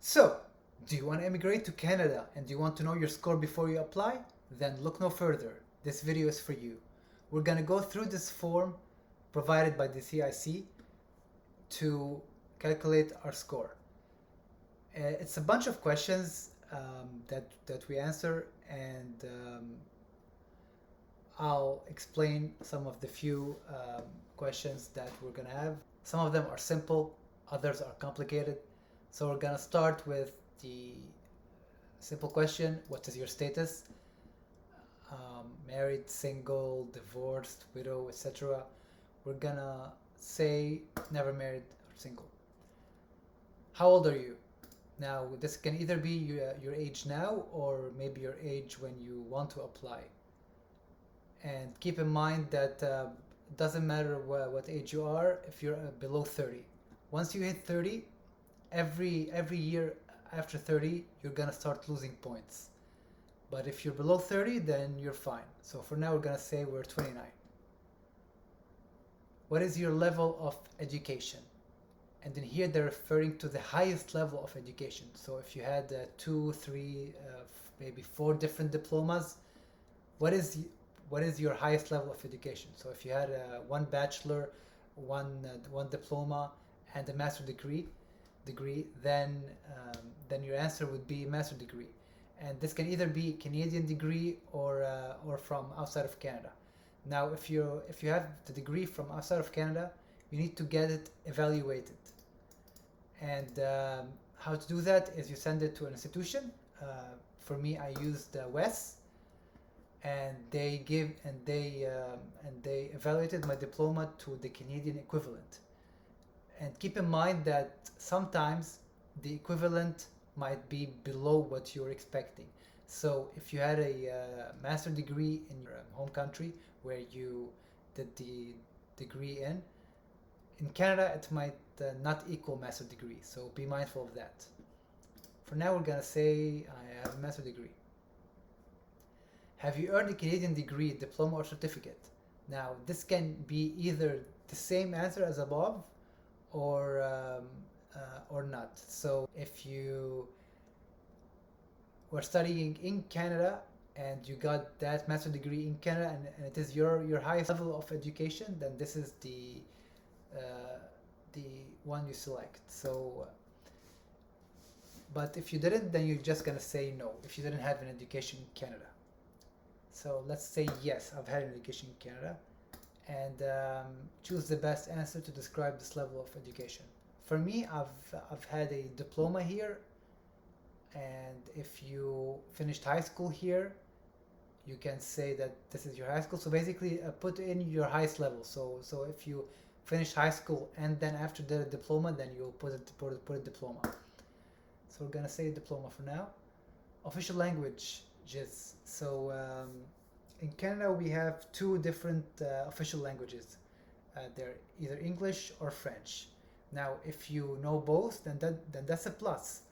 So, do you want to immigrate to Canada and do you want to know your score before you apply? Then look no further. This video is for you. We're going to go through this form provided by the CIC to calculate our score. It's a bunch of questions that we answer, and I'll explain some of the few questions that we're going to have. Some of them are simple, others are complicated. So we're going to start with the simple question: what is your status? Married, single, divorced, widow, etc. We're gonna say never married or single. How old are you? Now, this can either be your age now or maybe your age when you want to apply. And keep in mind that it doesn't matter what age you are if you're below 30. Once you hit 30, every year after 30, you're gonna start losing points. But if you're below 30, then you're fine. So for now, we're gonna say we're 29. What is your level of education? And in here, they're referring to the highest level of education. So if you had two, three, maybe four different diplomas, what is your highest level of education? So if you had one bachelor, one diploma, and a master degree, then your answer would be master degree. And this can either be Canadian degree or from outside of Canada. Now, if you have the degree from outside of Canada, you need to get it evaluated. And how to do that is you send it to an institution. For me, I used WES, and they evaluated my diploma to the Canadian equivalent. And keep in mind that sometimes the equivalent might be below what you're expecting. So if you had a master degree in your home country where you did the degree in Canada it might not equal master degree. So be mindful of that. For now, we're gonna say I have a master degree. Have you earned a Canadian degree, diploma, or certificate? Now, this can be either the same answer as above or not. So if you were studying in Canada and you got that master degree in Canada and it is your highest level of education, then this is the one you select. So, but if you didn't, then you're just gonna say no. If you didn't have an education in Canada, so let's say yes, I've had an education in Canada, and choose the best answer to describe this level of education. For me, I've had a diploma here, and if you finished high school here, you can say that this is your high school. So basically, put in your highest level. So if you finish high school and then after the diploma, then you'll put a diploma. So we're gonna say diploma for now. Official language, just so in Canada we have two different official languages. They're either English or French. Now, if you know both, then that's a plus.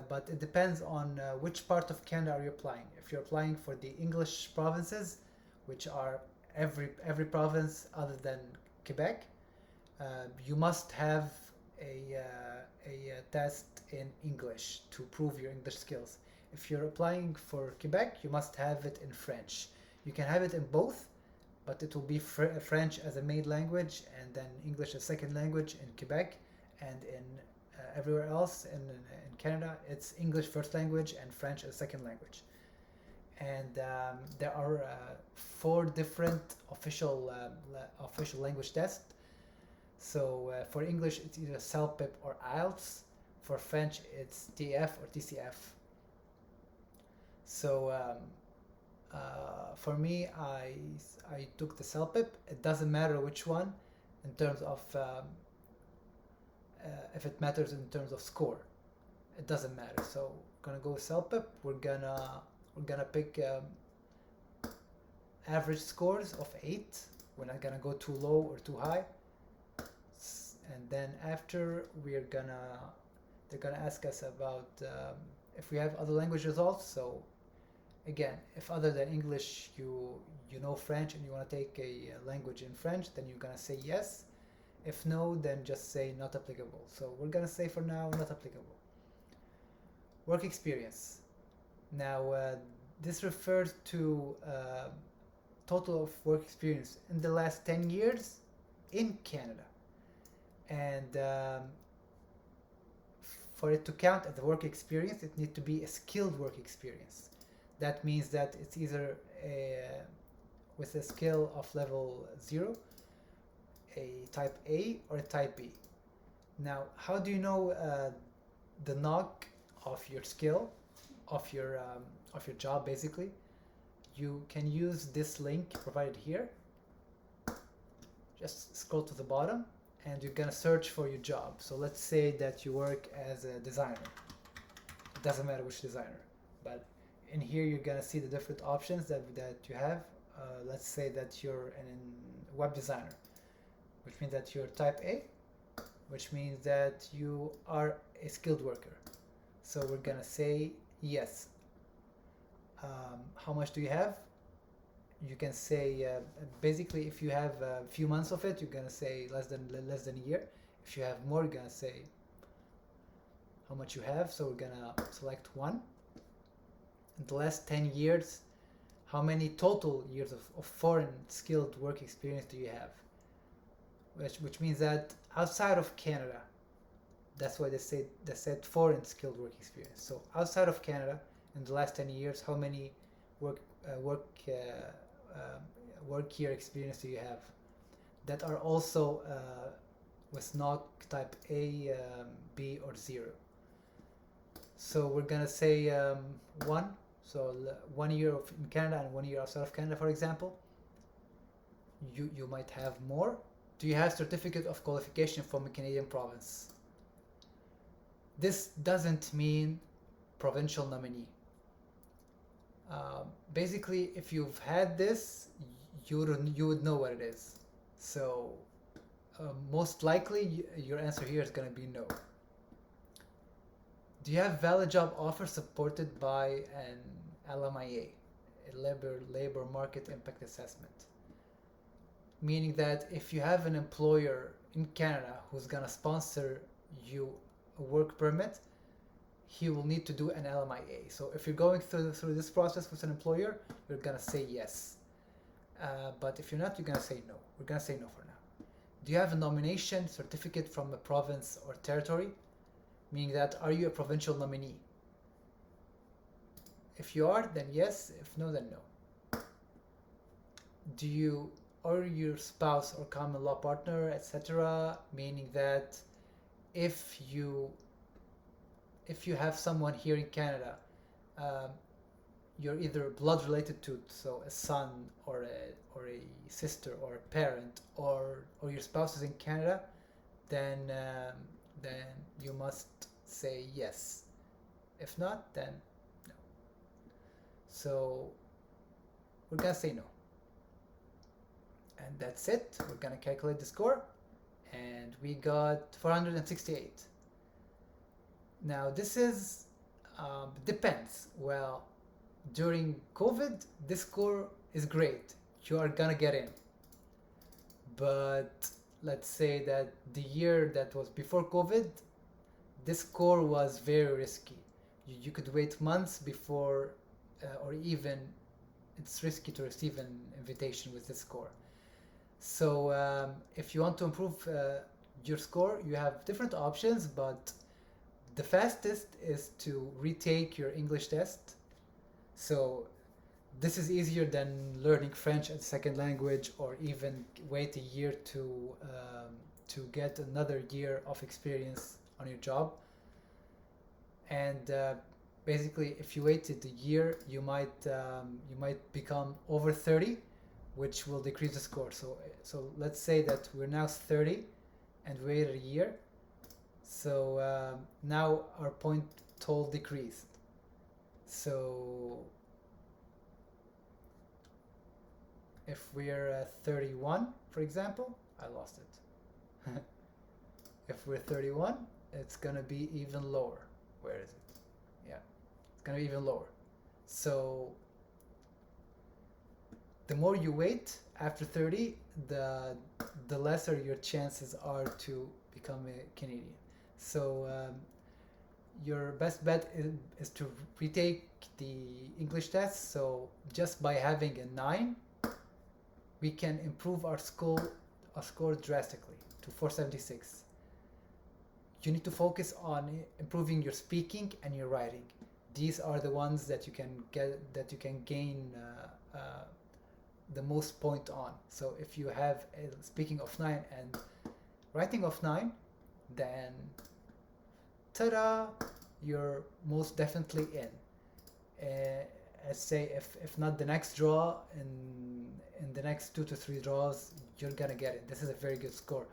But it depends on which part of Canada are you applying. If you're applying for the English provinces, which are every province other than Quebec, you must have a test in English to prove your English skills. If you're applying for Quebec, you must have it in French. You can have it in both, but it will be French as a main language and then English as second language in Quebec, and in everywhere else in Canada, it's English first language and French as second language. And there are four different official language tests. So for English, it's either CELPIP or IELTS. For French, it's TF or TCF. So for me, I took the CELPIP. It doesn't matter which one in terms of if it matters in terms of score. It doesn't matter. So we're gonna go with CELPIP. We're gonna pick average scores of 8. We're not gonna go too low or too high. And then after they're gonna ask us about if we have other language results. So again, if other than English you know French and you want to take a language in French, then you're gonna say yes. If no, then just say not applicable. So we're gonna say for now not applicable. work experience. Now, this refers to total of work experience in the last 10 years in Canada. And for it to count as a work experience, it needs to be a skilled work experience. That means that it's either with a skill of level 0, a type A, or a type B. Now, how do you know the knock of your skill, of your job basically? You can use this link provided here. Just scroll to the bottom and you're gonna search for your job. So let's say that you work as a designer. It doesn't matter which designer, but in here you're gonna see the different options that you have. Let's say that you're a web designer, which means that you're type A, which means that you are a skilled worker. So we're gonna say yes. How much do you have? You can say basically if you have a few months of it, you're gonna say less than a year. If you have more, you're gonna say how much you have. So we're gonna select 1. In the last 10 years, how many total years of foreign skilled work experience do you have? Which means that outside of Canada, that's why they said foreign skilled work experience. So outside of Canada, in the last 10 years, how many work year experience do you have that are also with knock type A, B, or 0? So we're gonna say 1. So 1 year in Canada and 1 year outside of Canada, for example. You might have more. Do you have certificate of qualification from a Canadian province? This doesn't mean provincial nominee. Basically, if you've had this, you would know what it is. So most likely your answer here is going to be no. Do you have valid job offer supported by an LMIA, a labor market impact assessment? Meaning that if you have an employer in Canada who's going to sponsor you a work permit, he will need to do an LMIA. So if you're going through this process with an employer, you're gonna say yes. But if you're not, you're gonna say no. We're gonna say no for now. Do you have a nomination certificate from a province or territory? Meaning that, are you a provincial nominee? If you are, then yes. If no, then no. Do you or your spouse or common law partner, etc.? Meaning that if you have someone here in Canada, you're either blood related to, so a son or a sister or a parent, or your spouse is in Canada, then you must say yes. If not, then no. So we're gonna say no. And that's it. We're gonna calculate the score, and we got 468. Now this is depends. Well, during COVID, this score is great. You are gonna get in. But let's say that the year that was before COVID, this score was very risky. You could wait months before, or even it's risky to receive an invitation with this score. So if you want to improve your score, you have different options, but the fastest is to retake your English test. So this is easier than learning French as a second language, or even wait a year to get another year of experience on your job. And basically, if you waited a year, you might become over 30, which will decrease the score. So let's say that we're now 30 and waited a year. So now our point total decreased. So if we're 31, for example, I lost it. If we're 31, it's gonna be even lower. Where is it? Yeah, it's gonna be even lower. So the more you wait after 30, the lesser your chances are to become a Canadian. So your best bet is to retake the English test. So just by having a 9, we can improve our score drastically to 476. You need to focus on improving your speaking and your writing. These are the ones that you can gain the most point on. So if you have a speaking of 9 and writing of 9, then ta-da, you're most definitely in. Let's say if not the next draw, in the next 2 to 3 draws, you're gonna get it. This is a very good score.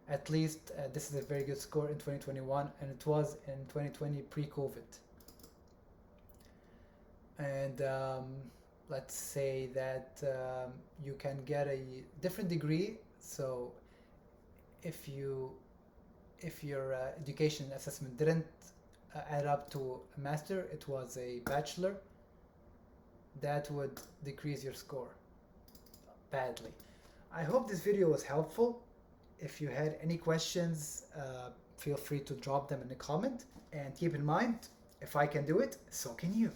At least this is a very good score in 2021, and it was in 2020 pre-COVID. And let's say that you can get a different degree. So if your education assessment didn't add up to a master, it was a bachelor, that would decrease your score badly. I hope this video was helpful. If you had any questions, feel free to drop them in the comment, and keep in mind, if I can do it, so can you.